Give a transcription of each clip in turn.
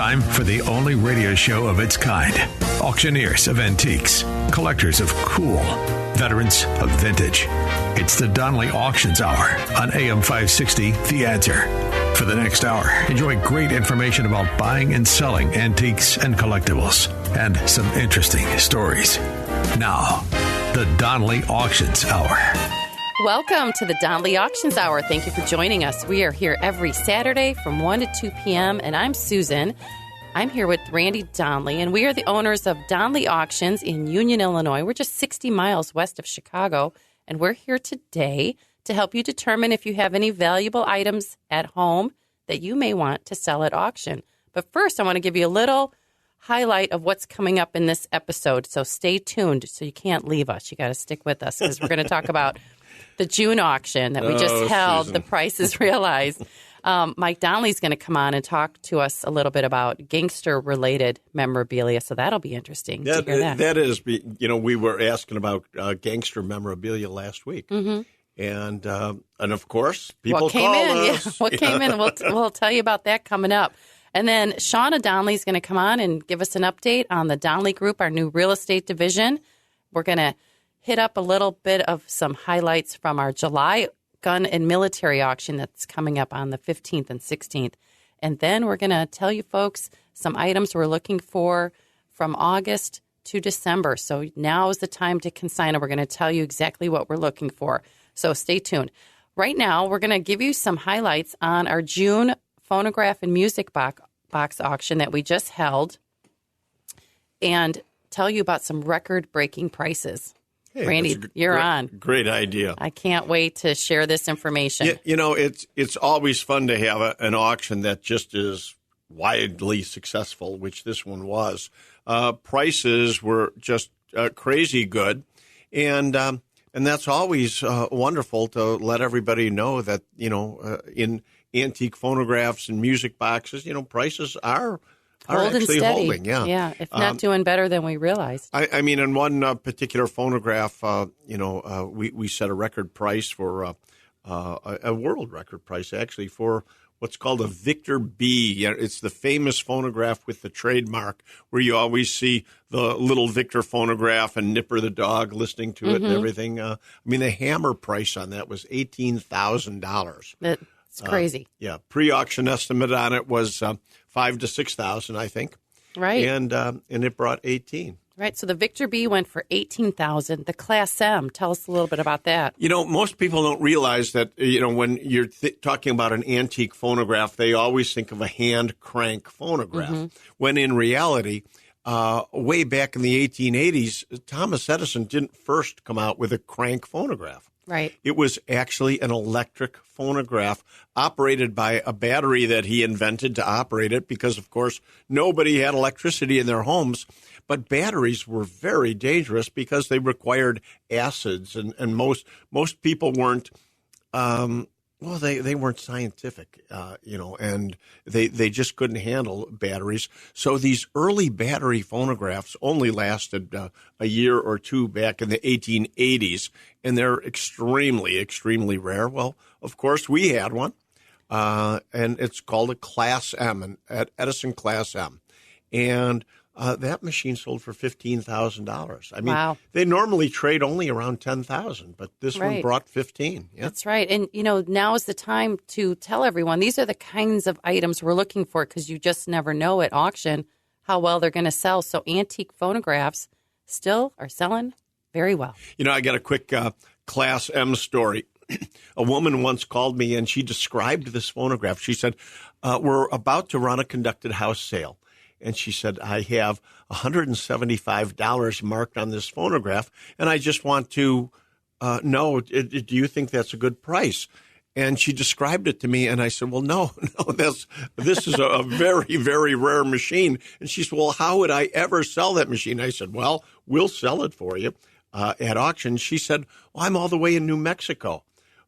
Time for the only radio show of its kind. Auctioneers of antiques, collectors of cool, veterans of vintage. It's the Donley Auctions Hour on AM 560, The Answer. For the next hour, enjoy great information about buying and selling antiques and collectibles, and some interesting stories. Now, the Donley Auctions Hour. Welcome to the Donley Auctions Hour. Thank you for joining us. We are here every Saturday from 1 to 2 p.m., and I'm Susan. I'm here with Randy Donley, and we are the owners of Donley Auctions in Union, Illinois. We're just 60 miles west of Chicago, and we're here today to help you determine if you have any valuable items at home that you may want to sell at auction. But first, I want to give you a little highlight of what's coming up in this episode, so stay tuned so you can't leave us. You got to stick with us because we're going to talk about the June auction that we just held, Susan. The Price is Realized. Mike Donley's going to come on and talk to us a little bit about gangster-related memorabilia, so that'll be interesting to hear that. That is, we were asking about gangster memorabilia last week. Mm-hmm. And of course, people called us. Yeah. What came in, we'll tell you about that coming up. And then Shawna Donley is going to come on and give us an update on the Donley Group, our new real estate division. We're going to hit up a little bit of some highlights from our July gun and military auction that's coming up on the 15th and 16th. And then we're going to tell you folks some items we're looking for from August to December. So now is the time to consign, and we're going to tell you exactly what we're looking for. So stay tuned. Right now, we're going to give you some highlights on our June phonograph and music box auction that we just held and tell you about some record-breaking prices. Hey, Randy, you're on. Great idea. I can't wait to share this information. Yeah, it's always fun to have an auction that just is widely successful, which this one was. Prices were just crazy good, and that's always wonderful to let everybody know that in antique phonographs and music boxes, prices are actually holding. Yeah, if not doing better than we realized. I mean, in one particular phonograph, we set a record price for a world record price, actually, for what's called a Victor B. It's the famous phonograph with the trademark where you always see the little Victor phonograph and Nipper the dog listening to it and everything. The hammer price on that was $18,000. It's crazy. Pre-auction estimate on it was $5,000 to $6,000, I think. Right. And it brought 18. Right. So the Victor B went for $18,000. The Class M, tell us a little bit about that. Most people don't realize that, when you're talking about an antique phonograph, they always think of a hand crank phonograph. When in reality, way back in the 1880s, Thomas Edison didn't first come out with a crank phonograph. Right. It was actually an electric phonograph operated by a battery that he invented to operate it because, of course, nobody had electricity in their homes. But batteries were very dangerous because they required acids, and most people weren't they weren't scientific, and they just couldn't handle batteries. So these early battery phonographs only lasted a year or two back in the 1880s, and they're extremely, extremely rare. Well, of course, we had one, and it's called a Class M, an Edison Class M. And that machine sold for $15,000. I mean, wow. They normally trade only around $10,000, but this one brought 15. Yeah. That's right. And, now is the time to tell everyone these are the kinds of items we're looking for because you just never know at auction how well they're going to sell. So antique phonographs still are selling very well. I got a quick Class M story. A woman once called me and she described this phonograph. She said, we're about to run a conducted house sale. And she said, I have $175 marked on this phonograph, and I just want to know, do you think that's a good price? And she described it to me, and I said, well, no, this is a very, very rare machine. And she said, well, how would I ever sell that machine? I said, well, we'll sell it for you at auction. She said, well, I'm all the way in New Mexico.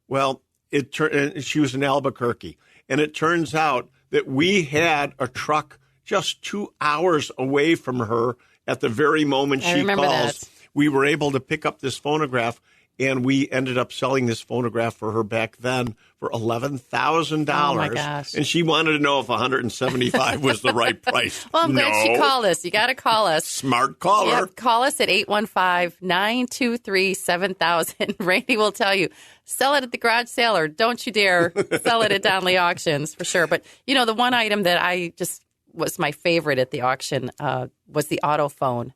Well, she was in Albuquerque, and it turns out that we had a truck just 2 hours away from her at the very moment she calls. That. We were able to pick up this phonograph And we ended up selling this phonograph for her back then for $11,000. Oh, my gosh. And she wanted to know if $175 was the right price. Well, I'm glad she called us. You got to call us. Smart caller. Yep, call us at 815-923-7000. Randy will tell you, sell it at the garage sale or don't you dare sell it at Donley Auctions for sure. But, the one item that I just was my favorite at the auction was the autophone,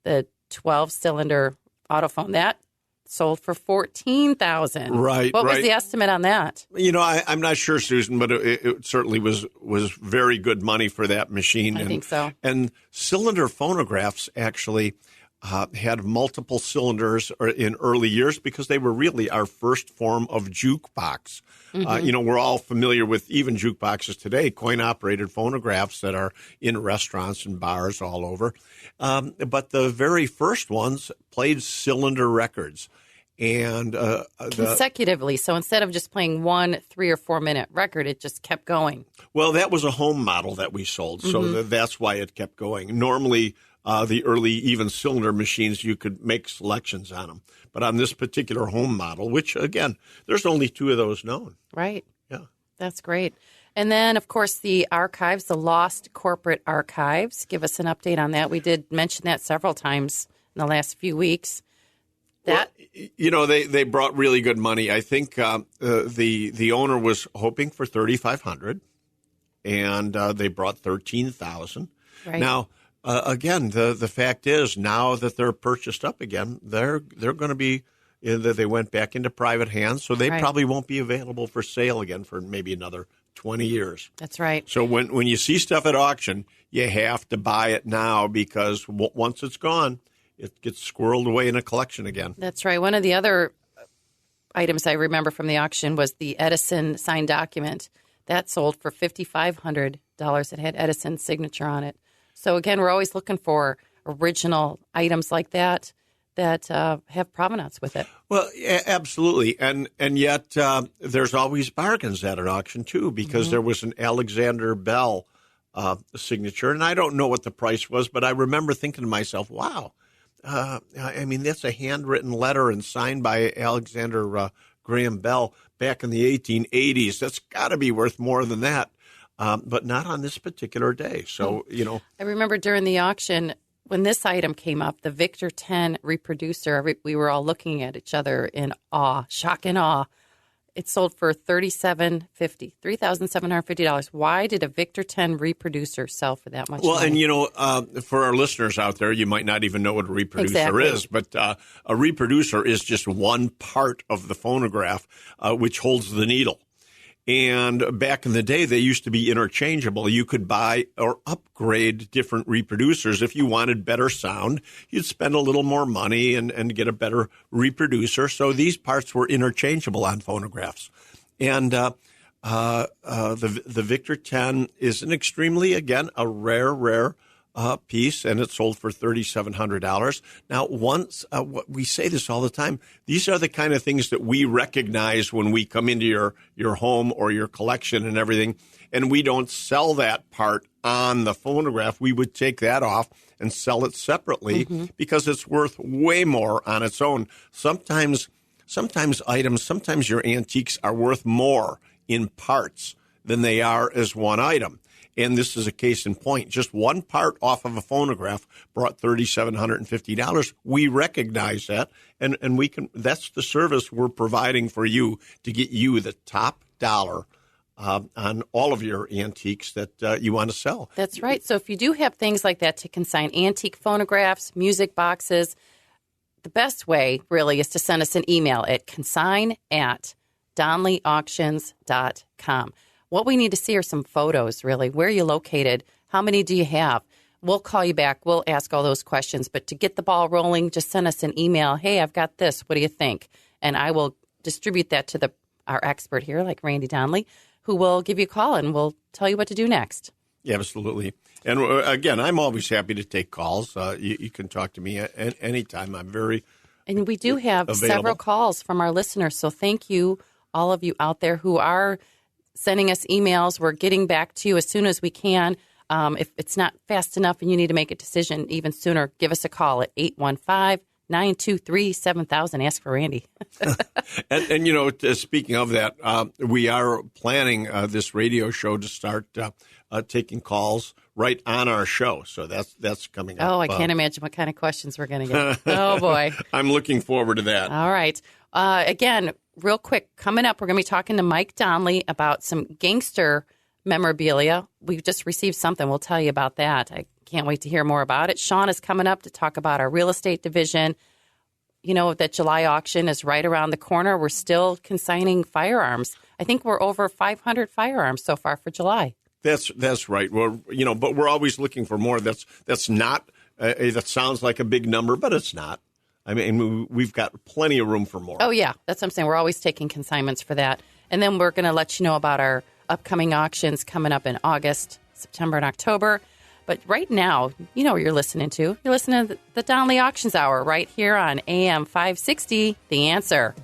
the 12-cylinder autophone. That sold for $14,000. Right. What was the estimate on that? I'm not sure, Susan, but it certainly was very good money for that machine. I think so. And cylinder phonographs actually had multiple cylinders in early years because they were really our first form of jukebox. We're all familiar with even jukeboxes today, coin-operated phonographs that are in restaurants and bars all over. But the very first ones played cylinder records. And consecutively. So instead of just playing one 3 or 4 minute record, it just kept going. Well, that was a home model that we sold. So that's why it kept going. Normally, the early even cylinder machines, you could make selections on them. But on this particular home model, which, again, there's only 2 of those known. Right. Yeah. That's great. And then, of course, the archives, the lost corporate archives. Give us an update on that. We did mention that several times in the last few weeks. They brought really good money. I think the owner was hoping for $3,500, and they brought $13,000. Right. Now, again, the fact is now that they're purchased up again, they're going to be they went back into private hands, so they probably won't be available for sale again for maybe another 20 years. That's right. So when you see stuff at auction, you have to buy it now because once it's gone, it gets squirreled away in a collection again. That's right. One of the other items I remember from the auction was the Edison signed document. That sold for $5,500. It had Edison's signature on it. So, again, we're always looking for original items like that have provenance with it. Well, absolutely. And yet there's always bargains at an auction, too, because there was an Alexander Bell signature. And I don't know what the price was, but I remember thinking to myself, wow. That's a handwritten letter and signed by Alexander Graham Bell back in the 1880s. That's got to be worth more than that, but not on this particular day. So, I remember during the auction when this item came up, the Victor 10 reproducer, we were all looking at each other in awe, shock and awe. It sold for $3,750. Why did a Victor 10 reproducer sell for that much money? And, for our listeners out there, you might not even know what a reproducer is, but a reproducer is just one part of the phonograph which holds the needle. And back in the day, they used to be interchangeable. You could buy or upgrade different reproducers. If you wanted better sound, you'd spend a little more money and get a better reproducer. So these parts were interchangeable on phonographs. And the Victor 10 is an extremely, again, a rare piece, and it sold for $3,700. Now, we say this all the time, these are the kind of things that we recognize when we come into your home or your collection and everything, and we don't sell that part on the phonograph. We would take that off and sell it separately because it's worth way more on its own. Sometimes your antiques are worth more in parts than they are as one item. And this is a case in point. Just one part off of a phonograph brought $3,750. We recognize that, and we can. That's the service we're providing for you to get you the top dollar on all of your antiques that you want to sell. That's right. So if you do have things like that to consign, antique phonographs, music boxes, the best way really is to send us an email at consign@donleyauctions.com. What we need to see are some photos, really. Where are you located? How many do you have? We'll call you back. We'll ask all those questions. But to get the ball rolling, just send us an email. Hey, I've got this. What do you think? And I will distribute that to our expert here, like Randy Donley, who will give you a call and will tell you what to do next. Yeah, absolutely. And again, I'm always happy to take calls. You can talk to me at any time. I'm very And we do have available. Several calls from our listeners. So thank you, all of you out there who are sending us emails. We're getting back to you as soon as we can. If it's not fast enough and you need to make a decision even sooner, give us a call at 923-7000. Ask for Randy. and speaking of that, we are planning this radio show to start taking calls right on our show. So that's coming up. Oh, I can't imagine what kind of questions we're going to get. Oh, boy. I'm looking forward to that. All right. Again, real quick, coming up, we're going to be talking to Mike Donley about some gangster memorabilia. We've just received something. We'll tell you about that. I can't wait to hear more about it. Shawna's coming up to talk about our real estate division. You know, that July auction is right around the corner. We're still consigning firearms. I think we're over 500 firearms so far for July. That's right. But we're always looking for more. That's not. That sounds like a big number, but it's not. I mean, we've got plenty of room for more. Oh yeah, that's what I'm saying. We're always taking consignments for that, and then we're going to let you know about our upcoming auctions coming up in August, September, and October. But right now, you know what you're listening to. You're listening to the Donley Auctions Hour right here on AM 560. The Answer.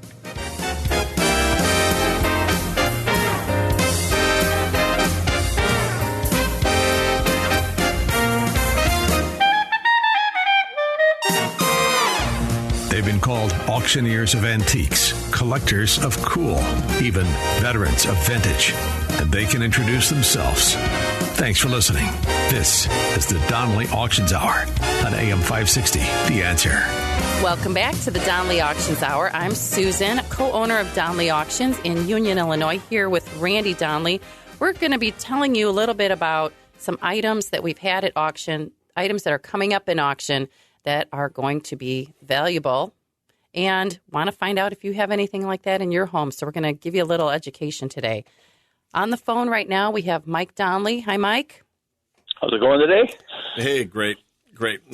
They've been called auctioneers of antiques, collectors of cool, even veterans of vintage. And they can introduce themselves. Thanks for listening. This is the Donley Auctions Hour on AM 560, The Answer. Welcome back to the Donley Auctions Hour. I'm Susan, co-owner of Donley Auctions in Union, Illinois, here with Randy Donley. We're going to be telling you a little bit about some items that we've had at auction, items that are coming up in auction that are going to be valuable, and want to find out if you have anything like that in your home. So we're going to give you a little education today. On the phone right now, we have Mike Donley. Hi, Mike. How's it going today? Hey, great.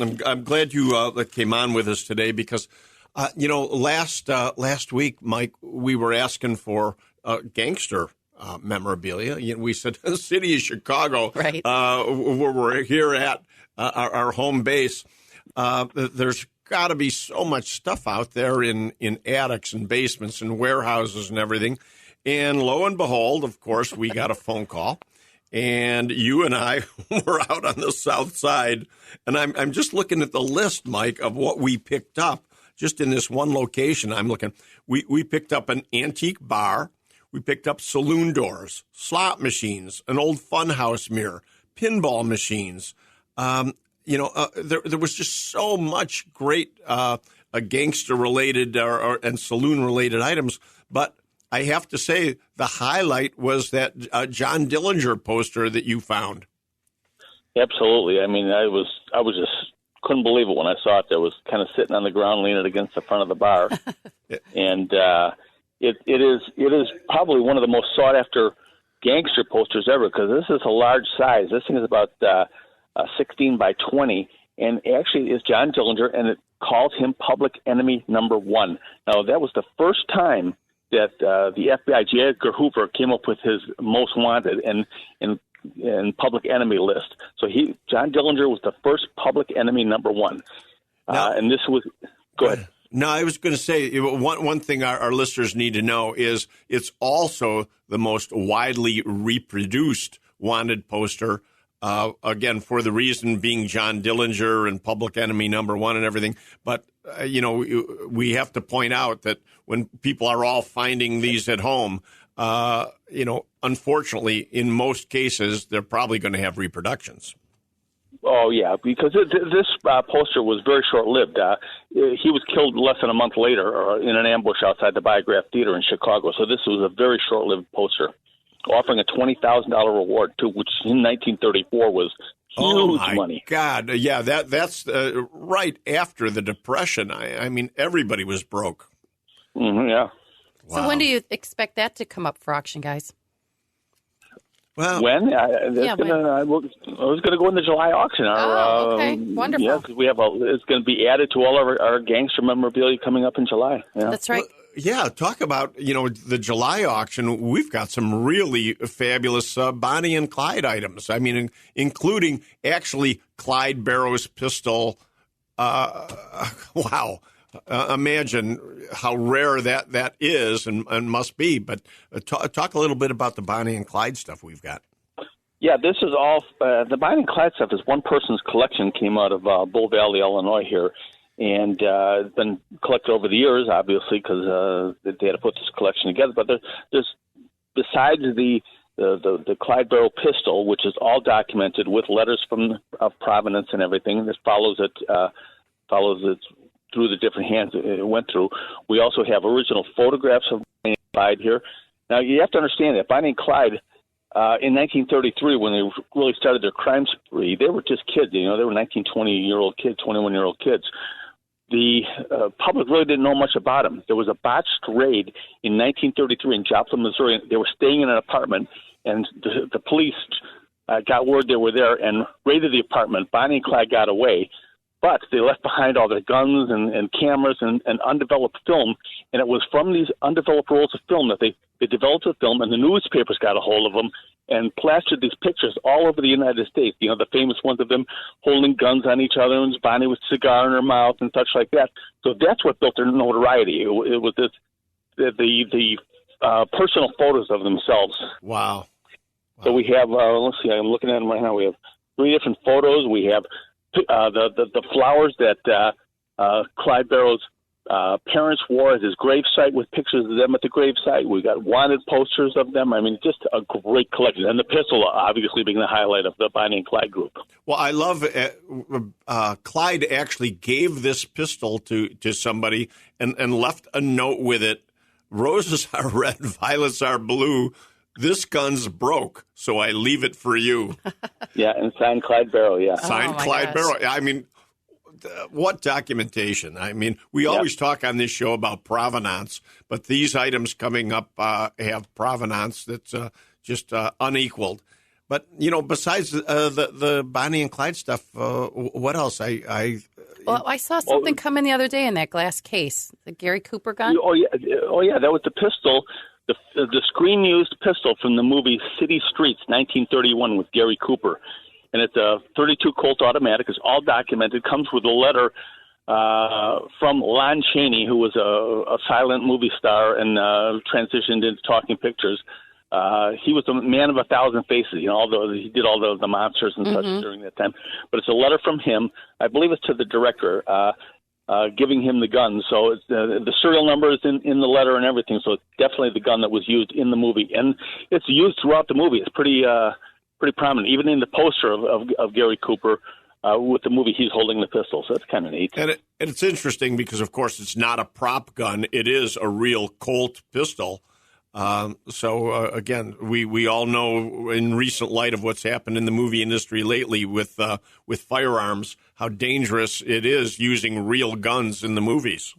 I'm glad you came on with us today because, last week, Mike, we were asking for gangster memorabilia. We said the city of Chicago, right, where we're here at our home base. There's got to be so much stuff out there in attics and basements and warehouses and everything. And lo and behold, of course, we got a phone call. And you and I were out on the south side. And I'm just looking at the list, Mike, of what we picked up just in this one location. I'm looking. We picked up an antique bar. We picked up saloon doors, slot machines, an old funhouse mirror, pinball machines. There was just so much great gangster-related and saloon-related items. But I have to say the highlight was that John Dillinger poster that you found. Absolutely. I mean, I was just couldn't believe it when I saw it. There was kind of sitting on the ground, leaning against the front of the bar, and it is probably one of the most sought after gangster posters ever because this is a large size. This thing is about 16 by 20, and actually is John Dillinger, and it calls him Public Enemy number 1. Now, that was the first time that the FBI, J. Edgar Hoover, came up with his most wanted and Public Enemy list. So John Dillinger was the first Public Enemy number 1. And this was – go ahead. No, I was going to say one thing our listeners need to know is it's also the most widely reproduced wanted poster. Again, for the reason being John Dillinger and Public Enemy number 1 and everything. But, we have to point out that when people are all finding these at home, unfortunately, in most cases, they're probably going to have reproductions. Oh, yeah, because this poster was very short-lived. He was killed less than a month later in an ambush outside the Biograph Theater in Chicago. So this was a very short-lived poster, offering a $20,000 reward, too, which in 1934 was huge money. God, yeah, that's right after the Depression. I mean, everybody was broke. Mm-hmm, yeah. Wow. So when do you expect that to come up for auction, guys? Well, when? I was going to go in the July auction. Okay, wonderful. Yeah, because it's going to be added to all of our gangster memorabilia coming up in July. Yeah. That's right. Yeah, talk about, the July auction. We've got some really fabulous Bonnie and Clyde items. I mean, including actually Clyde Barrow's pistol. Wow. Imagine how rare that is and must be. But talk a little bit about the Bonnie and Clyde stuff we've got. Yeah, this is all the Bonnie and Clyde stuff is one person's collection, came out of Bull Valley, Illinois here. and it's been collected over the years, obviously, because they had to put this collection together. But there's besides the Clyde Barrow pistol, which is all documented with letters of Provenance and everything. This follows it through the different hands it went through. We also have original photographs of Bonnie and Clyde here. Now, you have to understand that Bonnie and Clyde, in 1933, when they really started their crime spree, they were just kids. They were 19, 20-year-old kids, 21-year-old kids. The public really didn't know much about them. There was a botched raid in 1933 in Joplin, Missouri. They were staying in an apartment, and the police got word they were there and raided the apartment. Bonnie and Clyde got away, but they left behind all their guns and cameras and undeveloped film, and it was from these undeveloped rolls of film that they developed a film, and the newspapers got a hold of them and plastered these pictures all over the United States. The famous ones of them holding guns on each other, and Bonnie with a cigar in her mouth and such like that. So that's what built their notoriety. It was the personal photos of themselves. Wow. So we have, let's see, I'm looking at them right now. We have 3 different photos. We have the flowers that Clyde Barrow's parents wore at his gravesite with pictures of them at the gravesite. We got wanted posters of them. I mean, just a great collection. And the pistol, obviously, being the highlight of the Bonnie and Clyde group. Well, I love Clyde actually gave this pistol to somebody and left a note with it. Roses are red, violets are blue. This gun's broke, so I leave it for you. Yeah, and signed Clyde Barrow, yeah. Signed Clyde Barrow. I mean, what documentation? I mean, we always talk on this show about provenance, but these items coming up have provenance that's just unequaled. But, besides the Bonnie and Clyde stuff, what else? I saw something come in the other day in that glass case, the Gary Cooper gun. Oh, yeah, that was the pistol. The screen-used pistol from the movie City Streets, 1931, with Gary Cooper. And it's a .32 Colt automatic. It's all documented. Comes with a letter from Lon Chaney, who was a silent movie star and transitioned into talking pictures. He was a man of 1,000 faces. Although he did all the monsters and such during that time. But it's a letter from him. I believe it's to the director. Giving him the gun. So it's, the serial number is in the letter and everything. So it's definitely the gun that was used in the movie. And it's used throughout the movie. It's pretty prominent. Even in the poster of Gary Cooper with the movie, he's holding the pistol. So that's kind of neat. And it's interesting because, of course, it's not a prop gun. It is a real Colt pistol. Again, we all know in recent light of what's happened in the movie industry lately with firearms, how dangerous it is using real guns in the movies.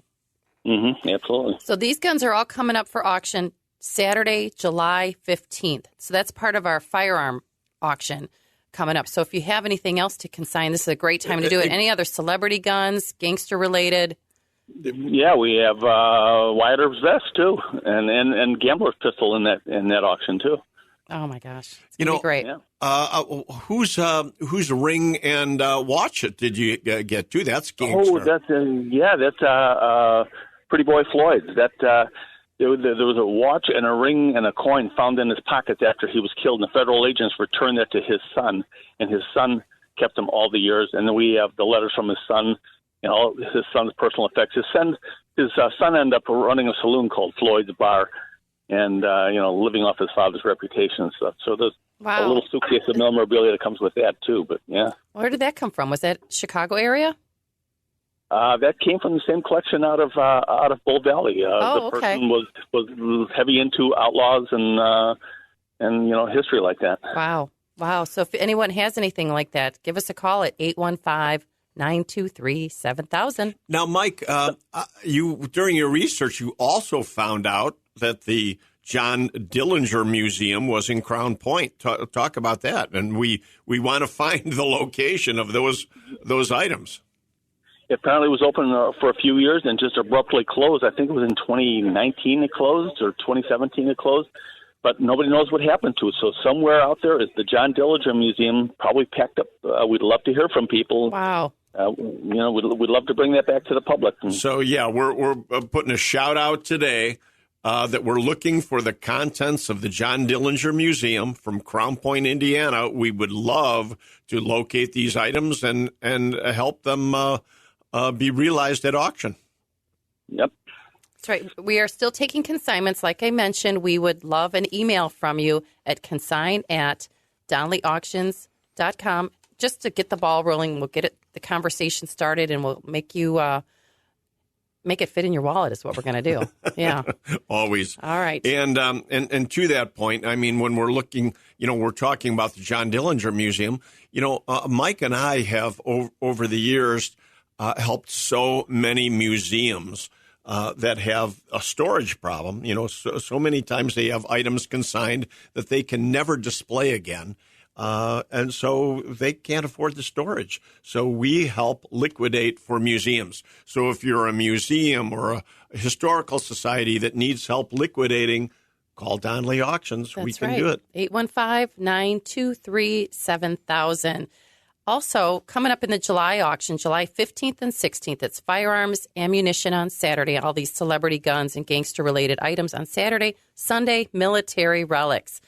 Mm-hmm, absolutely. So these guns are all coming up for auction Saturday, July 15th. So that's part of our firearm auction coming up. So if you have anything else to consign, this is a great time to do it. Any other celebrity guns, gangster-related? Yeah, we have Wyatt Earp's vest too, and Gambler's pistol in that auction too. Oh my gosh, it's gonna be great. Yeah. Whose ring and watch did you get to? That's Gangster. Oh, that's Pretty Boy Floyd's. That there was a watch and a ring and a coin found in his pockets after he was killed, and the federal agents returned that to his son, and his son kept them all the years. And then we have the letters from his son. His son's personal effects. His son ended up running a saloon called Floyd's Bar, and living off his father's reputation and stuff. So there's a little suitcase of memorabilia that comes with that too. But yeah, where did that come from? Was that Chicago area? That came from the same collection out of Bull Valley. The person was heavy into outlaws and history like that. Wow. So if anyone has anything like that, give us a call at 815-923-7000. Now, Mike, you during your research, you also found out that the John Dillinger Museum was in Crown Point. Talk about that, and we want to find the location of those items. It apparently was open for a few years and just abruptly closed. I think it was in 2019 it closed, or 2017 it closed. But nobody knows what happened to it. So somewhere out there is the John Dillinger Museum, probably packed up. We'd love to hear from people. Wow. We'd love to bring that back to the public. So, yeah, we're putting a shout out today that we're looking for the contents of the John Dillinger Museum from Crown Point, Indiana. We would love to locate these items and help them be realized at auction. Yep. That's right. We are still taking consignments. Like I mentioned, we would love an email from you at consign@donleyauctions.com just to get the ball rolling. We'll get the conversation started, and we'll make you make it fit in your wallet is what we're going to do. Yeah. Always. All right. And to that point, I mean, when we're looking, we're talking about the John Dillinger Museum, Mike and I have over the years helped so many museums that have a storage problem. So many times they have items consigned that they can never display again. And so they can't afford the storage. So we help liquidate for museums. So if you're a museum or a historical society that needs help liquidating, call Donley Auctions. That's we can right. do it. 815-923-7000. Also, coming up in the July auction, July 15th and 16th, it's firearms, ammunition on Saturday, all these celebrity guns and gangster-related items on Saturday, Sunday, military relics.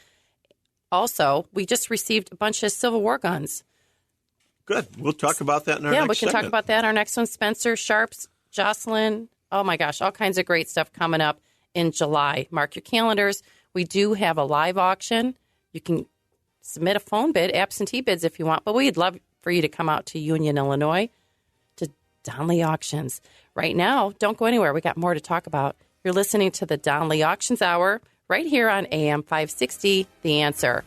Also, we just received a bunch of Civil War guns. Good. We'll talk about that in our next segment. Yeah, we can talk about that in our next one. Spencer, Sharps, Jocelyn. Oh, my gosh, all kinds of great stuff coming up in July. Mark your calendars. We do have a live auction. You can submit a phone bid, absentee bids if you want, but we'd love for you to come out to Union, Illinois, to Donley Auctions. Right now, don't go anywhere. We got more to talk about. You're listening to the Donley Auctions Hour right here on AM 560, The Answer.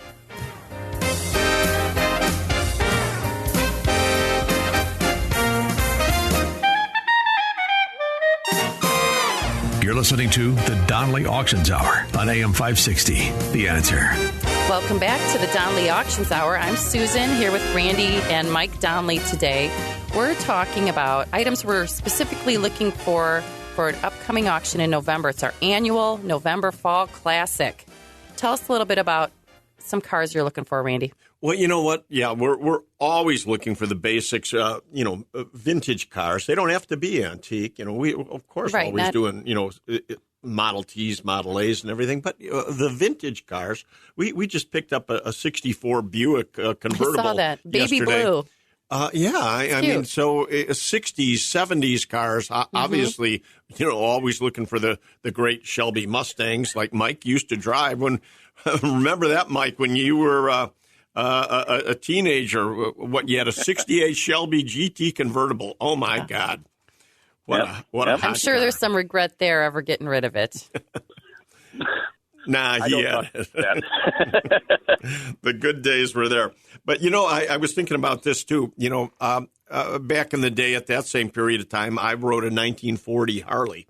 You're listening to the Donley Auctions Hour on AM 560, The Answer. Welcome back to the Donley Auctions Hour. I'm Susan here with Randy and Mike Donley today. We're talking about items we're specifically looking for an upcoming auction in November. It's our annual November Fall Classic. Tell us a little bit about some cars you're looking for, Randy. Well, you know what? Yeah, we're always looking for the basics. Vintage cars. They don't have to be antique. We of course always doing Model Ts, Model A's, and everything. But the vintage cars. We just picked up a '64 Buick convertible. I saw that baby yesterday. blue. I mean, so 60s, 70s cars, obviously, always looking for the great Shelby Mustangs like Mike used to drive. Remember that, Mike, when you were a teenager, you had a 68 Shelby GT convertible. Oh, my God. What a hot I'm sure car. there's some regret there ever getting rid of it. Nah, yeah. The good days were there. But, I was thinking about this, too. Back in the day at that same period of time, I rode a 1940 Harley.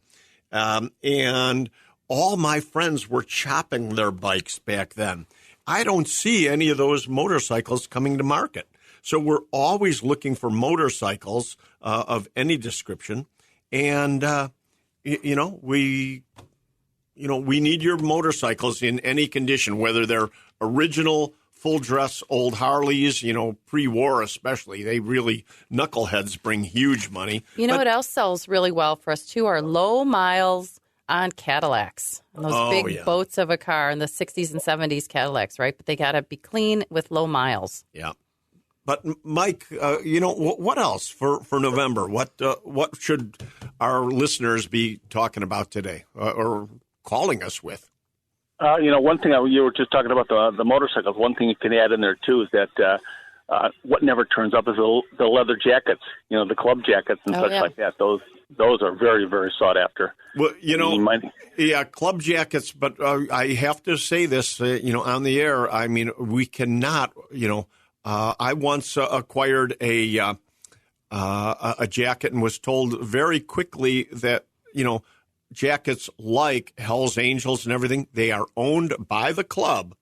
And all my friends were chopping their bikes back then. I don't see any of those motorcycles coming to market. So we're always looking for motorcycles of any description. And, we need your motorcycles in any condition, whether they're original, full-dress old Harleys, pre-war especially. They really, knuckleheads bring huge money. What else sells really well for us, too, are low miles on Cadillacs. And those big boats of a car in the 60s and 70s Cadillacs, right? But they got to be clean with low miles. Yeah. But, Mike, what else for November? What should our listeners be talking about today or calling us with? One thing you were just talking about the motorcycles. One thing you can add in there too is that what never turns up is the leather jackets. The club jackets and like that. Those are very, very sought after. Well, club jackets. But I have to say this, on the air. I mean, we cannot. I once acquired a jacket and was told very quickly that jackets like Hell's Angels and everything, they are owned by the club.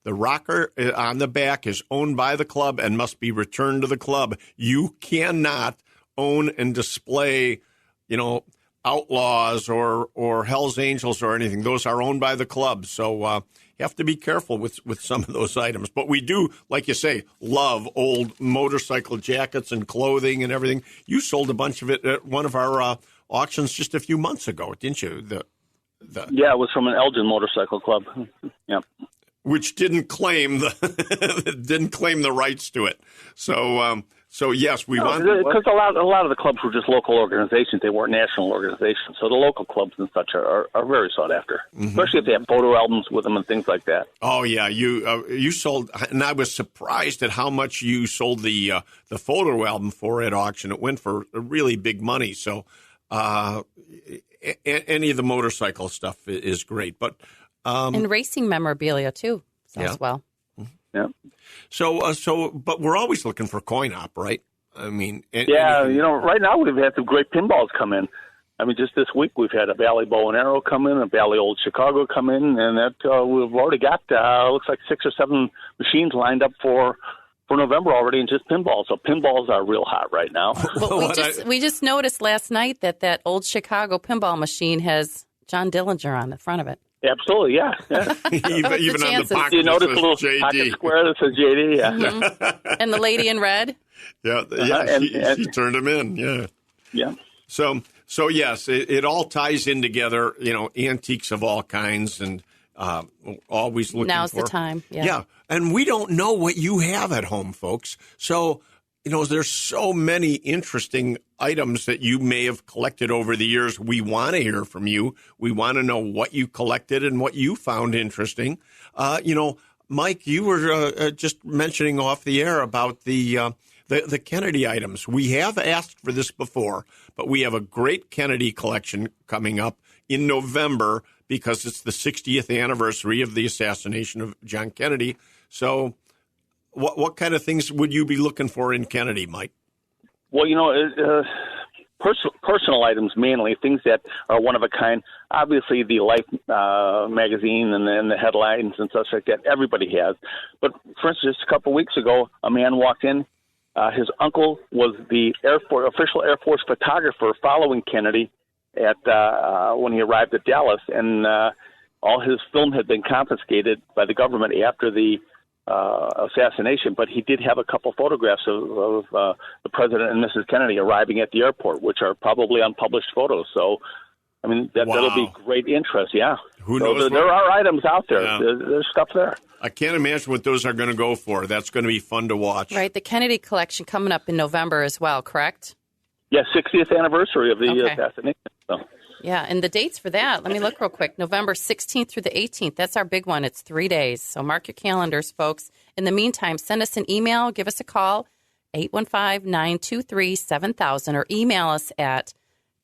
The rocker on the back is owned by the club and must be returned to the club. You cannot own and display, Outlaws or Hell's Angels or anything. Those are owned by the club. So you have to be careful with some of those items. But we do, like you say, love old motorcycle jackets and clothing and everything. You sold a bunch of it at one of our auctions just a few months ago, didn't you? Yeah, it was from an Elgin Motorcycle Club. Yeah, which didn't claim the rights to it. So So yes, we want because a lot of the clubs were just local organizations; they weren't national organizations. So the local clubs and such are very sought after, especially if they have photo albums with them and things like that. Oh yeah, you sold, and I was surprised at how much you sold the photo album for at auction. It went for really big money. So any of the motorcycle stuff is great, but and racing memorabilia too sells well. Yeah. So, but we're always looking for coin op, right? I mean, right now we've had some great pinballs come in. I mean, just this week we've had a Valley Bow and Arrow come in, a Valley Old Chicago come in, and that we've already got looks like 6 or 7 machines lined up for November already, in just pinballs. So pinballs are real hot right now. Well, we just noticed last night that Old Chicago pinball machine has John Dillinger on the front of it. Absolutely, yeah. even on the pocket, you notice a little JD. Pocket square that says JD, yeah. Mm-hmm. And the lady in red? She turned him in, Yeah. So yes, it all ties in together, antiques of all kinds, and always looking Now's for. the time, Yeah, and we don't know what you have at home, folks. So, there's so many interesting items that you may have collected over the years. We want to hear from you. We want to know what you collected and what you found interesting. Mike, you were just mentioning off the air about the Kennedy items. We have asked for this before, but we have a great Kennedy collection coming up in November because it's the 60th anniversary of the assassination of John Kennedy. So what kind of things would you be looking for in Kennedy, Mike? Well, personal items mainly, things that are one of a kind. Obviously, the Life magazine and the headlines and such like that, everybody has. But for instance, just a couple of weeks ago, a man walked in. His uncle was the official Air Force photographer following Kennedy at when he arrived at Dallas, and all his film had been confiscated by the government after the assassination, but he did have a couple photographs of the president and Mrs. Kennedy arriving at the airport, which are probably unpublished photos. So, I mean, that'll be great interest, yeah. Who knows? There are items out there. Yeah. There's stuff there. I can't imagine what those are going to go for. That's going to be fun to watch. Right, the Kennedy collection coming up in November as well, correct? Yeah, 60th anniversary of the assassination. So. Yeah, and the dates for that, let me look real quick. November 16th through the 18th. That's our big one. It's 3 days. So mark your calendars, folks. In the meantime, send us an email, give us a call, 815-923-7000, or email us at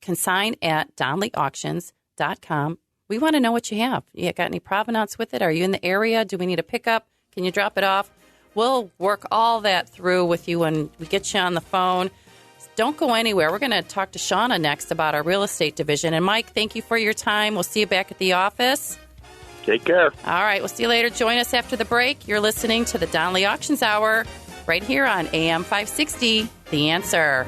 consign@donleyauctions.com. We want to know what you have. You got any provenance with it? Are you in the area? Do we need a pickup? Can you drop it off? We'll work all that through with you when we get you on the phone. Don't go anywhere. We're going to talk to Shawna next about our real estate division. And Mike, thank you for your time. We'll see you back at the office. Take care. All right. We'll see you later. Join us after the break. You're listening to the Donley Auctions Hour right here on AM 560, The Answer.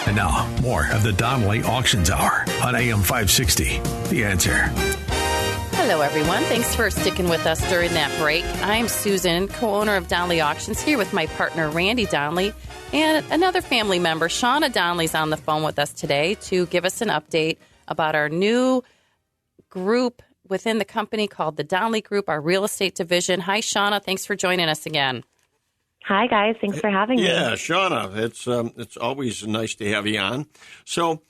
And now, more of the Donley Auctions Hour on AM 560, The Answer. Hello, everyone. Thanks for sticking with us during that break. I'm Susan, co-owner of Donley Auctions, here with my partner, Randy Donley, and another family member, Shawna Donley's on the phone with us today to give us an update about our new group within the company called the Donley Group, our real estate division. Hi, Shawna. Thanks for joining us again. Hi, guys. Thanks for having me. Yeah, Shawna, it's always nice to have you on. So,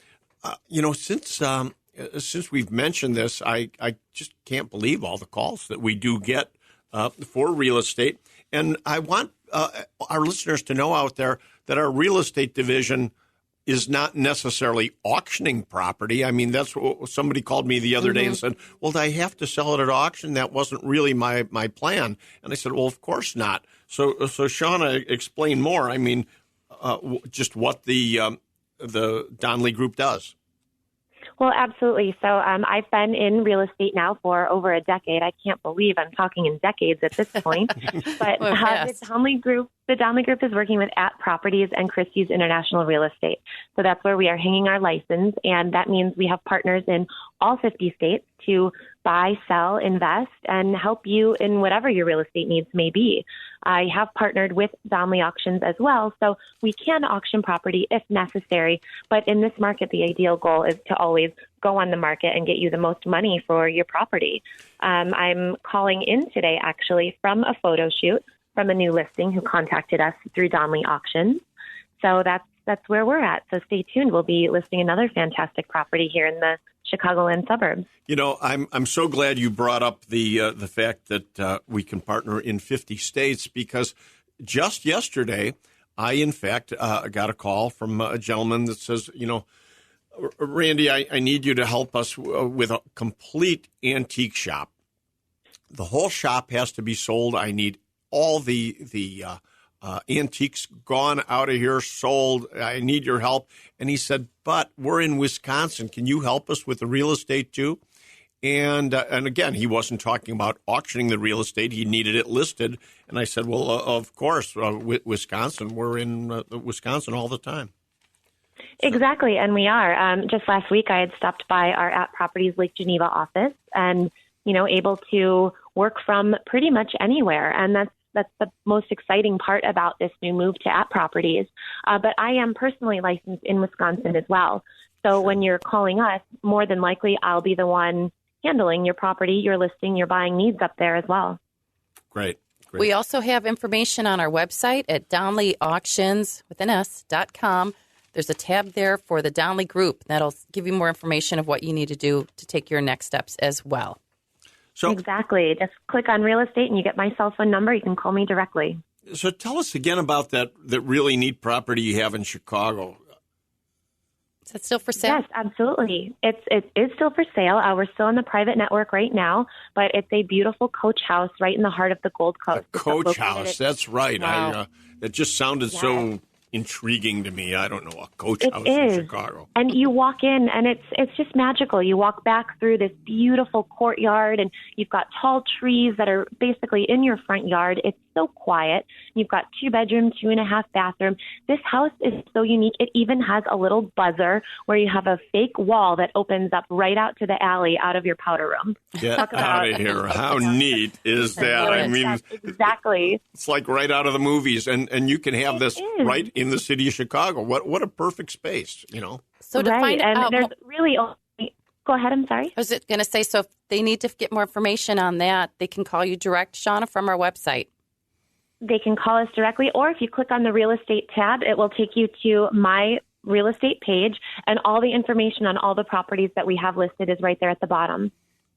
since we've mentioned this, I just can't believe all the calls that we do get for real estate. And I want our listeners to know out there that our real estate division is not necessarily auctioning property. I mean, that's what somebody called me the other day and said, well, I have to sell it at auction. That wasn't really my plan. And I said, well, of course not. So Shawna, explain more. I mean, just what the Donley Group does. Well, absolutely. So I've been in real estate now for over a decade. I can't believe I'm talking in decades at this point. But the Donley Group is working with At Properties and Christie's International Real Estate. So that's where we are hanging our license, and that means we have partners in all 50 states to buy, sell, invest, and help you in whatever your real estate needs may be. I have partnered with Donley Auctions as well, so we can auction property if necessary. But in this market, the ideal goal is to always go on the market and get you the most money for your property. I'm calling in today, actually, from a photo shoot from a new listing who contacted us through Donley Auctions. So that's where we're at. So stay tuned. We'll be listing another fantastic property here in the Chicagoland suburbs. You know, I'm so glad you brought up the fact that we can partner in 50 states, because just yesterday, I, in fact, got a call from a gentleman that says, you know, Randy, I need you to help us with a complete antique shop. The whole shop has to be sold. I need all the antiques gone out of here, sold. I need your help. And he said, but we're in Wisconsin. Can you help us with the real estate too? And again, he wasn't talking about auctioning the real estate. He needed it listed. And I said, well, of course, Wisconsin. We're in Wisconsin all the time. Exactly, and we are. Just last week, I had stopped by our At Properties Lake Geneva office and, you know, able to work from pretty much anywhere. And that's the most exciting part about this new move to At Properties. But I am personally licensed in Wisconsin as well. So when you're calling us, more than likely I'll be the one handling your property, your listing, your buying needs up there as well. Great. We also have information on our website at DonleyAuctions.com. There's a tab there for the Donley Group. That'll give you more information of what you need to do to take your next steps as well. So, exactly. Just click on real estate and you get my cell phone number. You can call me directly. So tell us again about that really neat property you have in Chicago. Is that still for sale? Yes, absolutely. It is still for sale. We're still in the private network right now, but it's a beautiful coach house right in the heart of the Gold Coast. A coach house, that's right. Wow. It just sounded so intriguing to me. I don't know, a coach house in Chicago. And you walk in and it's just magical. You walk back through this beautiful courtyard and you've got tall trees that are basically in your front yard. It's so quiet. You've got 2 bedroom, 2.5 bathroom. This house is so unique. It even has a little buzzer where you have a fake wall that opens up right out to the alley out of your powder room. Get out of here. How neat is that? I mean, exactly. It's like right out of the movies, and you can have this right in the city of Chicago. What a perfect space, you know. So to find and out, there's really only, go ahead, I'm sorry. I was going to say, so if they need to get more information on that, they can call you direct, Shawna, from our website. They can call us directly, or if you click on the real estate tab, it will take you to my real estate page, and all the information on all the properties that we have listed is right there at the bottom.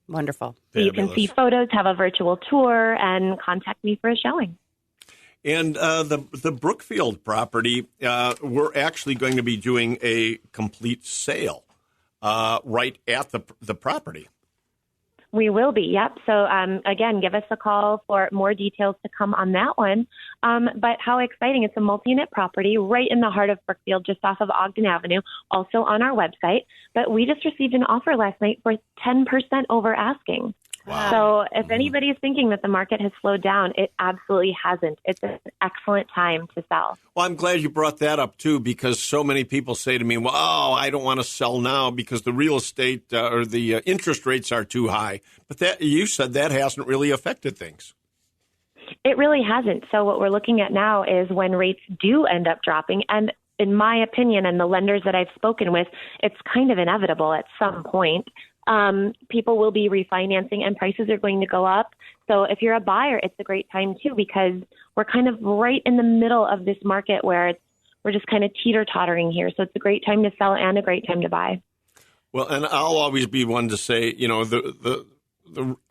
Wonderful. So you can see photos, have a virtual tour, and contact me for a showing. And the Brookfield property, we're actually going to be doing a complete sale right at the property. We will be, yep. So, again, give us a call for more details to come on that one. But how exciting. It's a multi-unit property right in the heart of Brookfield, just off of Ogden Avenue, also on our website. But we just received an offer last night for 10% over asking. Wow. So if anybody's thinking that the market has slowed down, it absolutely hasn't. It's an excellent time to sell. Well, I'm glad you brought that up, too, because so many people say to me, well, I don't want to sell now because the real estate or the interest rates are too high. But that you said that hasn't really affected things. It really hasn't. So what we're looking at now is when rates do end up dropping, and in my opinion and the lenders that I've spoken with, it's kind of inevitable at some point. People will be refinancing and prices are going to go up. So if you're a buyer, it's a great time too, because we're kind of right in the middle of this market where we're just kind of teeter-tottering here. So it's a great time to sell and a great time to buy. Well, and I'll always be one to say, you know, the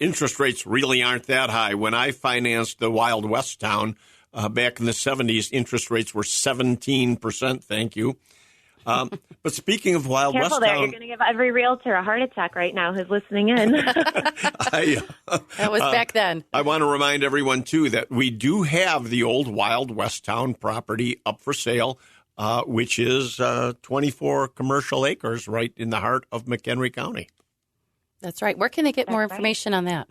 interest rates really aren't that high. When I financed the Wild West town back in the 70s, interest rates were 17%. Thank you. But speaking of Wild West Careful there. town, You're going to give every realtor a heart attack right now who's listening in. That was back then. I want to remind everyone, too, that we do have the old Wild West town property up for sale, which is 24 commercial acres right in the heart of McHenry County. That's right. Where can they get more information on that?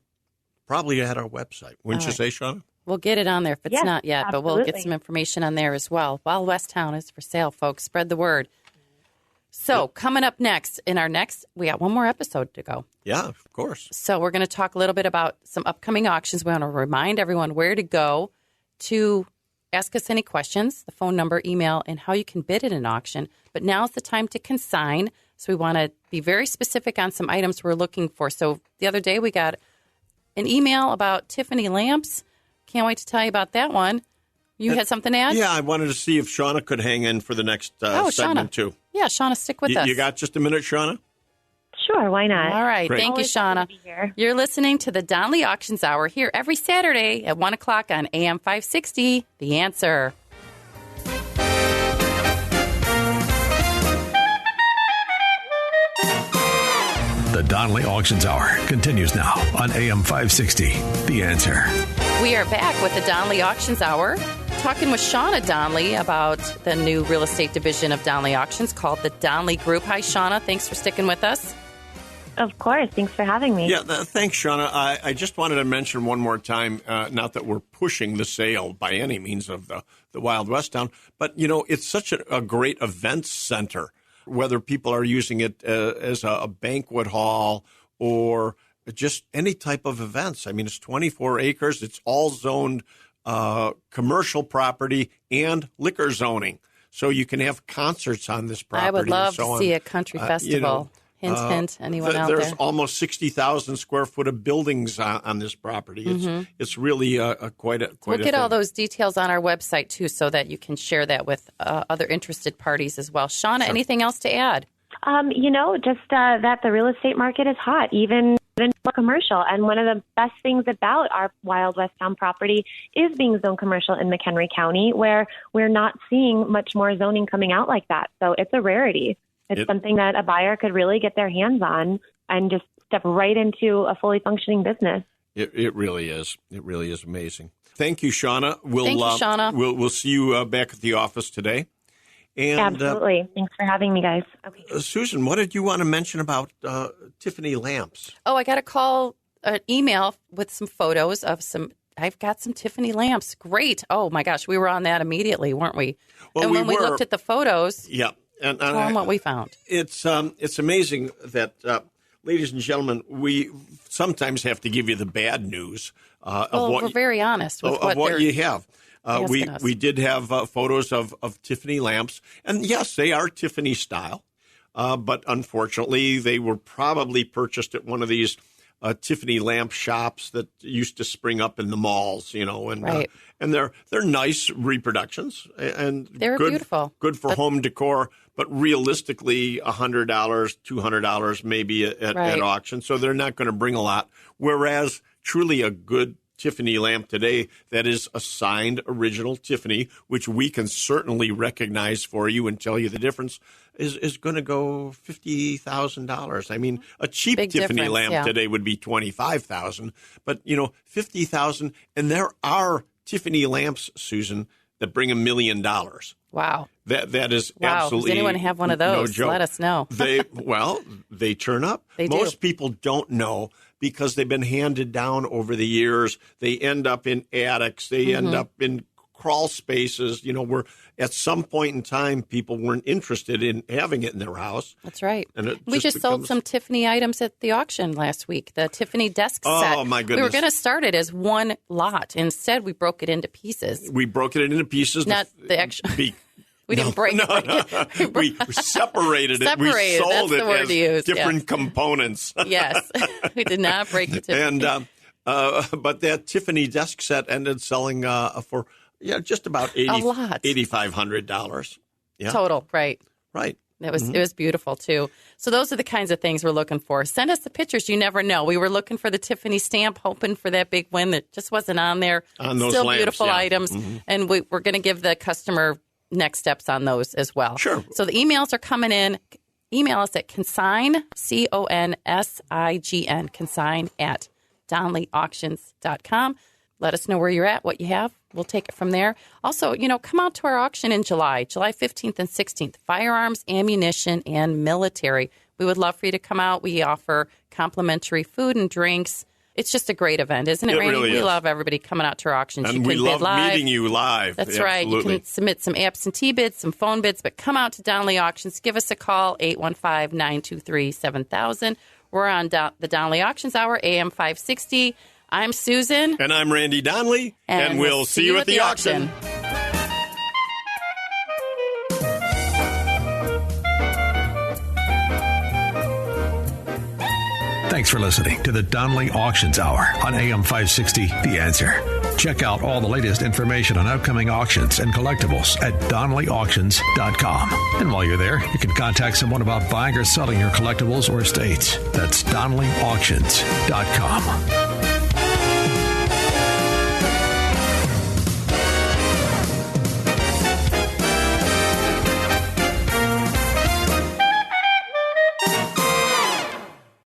Probably at our website. Wouldn't you say, Shawna? We'll get it on there if it's not yet, absolutely. but we'll get some information on there as well. Wild West Town is for sale, folks. Spread the word. So coming up next, we got one more episode to go. Yeah, of course. So we're going to talk a little bit about some upcoming auctions. We want to remind everyone where to go to ask us any questions, the phone number, email, and how you can bid at an auction. But now's the time to consign. So we want to be very specific on some items we're looking for. So the other day we got an email about Tiffany lamps. Can't wait to tell you about that one. You had something to add? Yeah, I wanted to see if Shawna could hang in for the next segment, Shawna. too. Yeah, Shawna, stick with us. You got just a minute, Shawna? Sure, why not? All right. Great. Thank you, Always happy Shawna. to be here. You're listening to the Donley Auctions Hour here every Saturday at 1 o'clock on AM 560, The Answer. The Donley Auctions Hour continues now on AM 560. The Answer. We are back with the Donley Auctions Hour, talking with Shawna Donley about the new real estate division of Donley Auctions called the Donley Group. Hi, Shawna. Thanks for sticking with us. Of course. Thanks for having me. Yeah, thanks, Shawna. I just wanted to mention one more time, not that we're pushing the sale by any means of the Wild West town, but, it's such a great events center, whether people are using it as a banquet hall or just any type of events. I mean, it's 24 acres. It's all zoned commercial property and liquor zoning. So you can have concerts on this property. I would love so to see a country festival. Hint, hint. Anyone out there's there? almost 60,000 square foot of buildings on this property. It's really quite a We'll get thing. all those details on our website, too, so that you can share that with other interested parties as well. Shawna, anything else to add? Just that the real estate market is hot, even for commercial. And one of the best things about our Wild West Town property is being zoned commercial in McHenry County, where we're not seeing much more zoning coming out like that. So it's a rarity. It's something that a buyer could really get their hands on and just step right into a fully functioning business. It really is. It really is amazing. Thank you, Shawna. Thank you, Shawna. We'll see you back at the office today. And, absolutely. Thanks for having me, guys. Okay. Susan, what did you want to mention about Tiffany lamps? Oh, I got an email with some photos of I've got some Tiffany lamps. Great. Oh, my gosh. We were on that immediately, weren't we? Well, and when we looked at the photos, yeah. And tell them what we found. It's amazing that, ladies and gentlemen, we sometimes have to give you the bad news of what we're very honest with what you have. us. We did have photos of Tiffany lamps, and yes, they are Tiffany style, but unfortunately, they were probably purchased at one of these Tiffany lamp shops that used to spring up in the malls, and right. And they're nice reproductions, and they're beautiful, good for home decor. But realistically, $100, $200 maybe at auction, so they're not going to bring a lot. Whereas truly a good Tiffany lamp today that is a signed original Tiffany, which we can certainly recognize for you and tell you the difference, is going to go $50,000. I mean, a cheap Big Tiffany lamp difference, today would be $25,000, but $50,000, and there are Tiffany lamps, Susan, that bring $1 million. Wow. That is wow. absolutely Does anyone have one of those? No joke. Let us know. They turn up. They do. Most people don't know because they've been handed down over the years. They end up in attics. They end up in crawl spaces, where at some point in time people weren't interested in having it in their house. That's right. And we just sold some Tiffany items at the auction last week, the Tiffany desk set. Oh, my goodness. We were going to start it as one lot. Instead, we broke it into pieces. We broke it into pieces. Not the actual... We didn't break it. We separated it. We sold it as different components. Yes. We did not break the Tiffany. And but that Tiffany desk set ended selling for just about $8,500. Yeah. Total, right. Right. It was beautiful, too. So those are the kinds of things we're looking for. Send us the pictures. You never know. We were looking for the Tiffany stamp, hoping for that big win that just wasn't on there. On those Still lamps, beautiful items. And we're going to give the customer next steps on those as well. Sure. So the emails are coming in. Email us at consign, CONSIGN, consign at DonleyAuctions.com. Let us know where you're at, what you have. We'll take it from there. Also, come out to our auction in July 15th and 16th, firearms, ammunition, and military. We would love for you to come out. We offer complimentary food and drinks. It's just a great event, isn't it, It Randy? really We is. love everybody coming out to our auctions. And you we can love bid live. meeting you live. That's right. You can submit some absentee bids, some phone bids, but come out to Donley Auctions. Give us a call, 815-923-7000. We're on the Donley Auctions Hour, AM 560. I'm Susan. And I'm Randy Donley. And we'll see you at the auction. Thanks for listening to the Donley Auctions Hour on AM 560, The Answer. Check out all the latest information on upcoming auctions and collectibles at DonleyAuctions.com. And while you're there, you can contact someone about buying or selling your collectibles or estates. That's DonleyAuctions.com.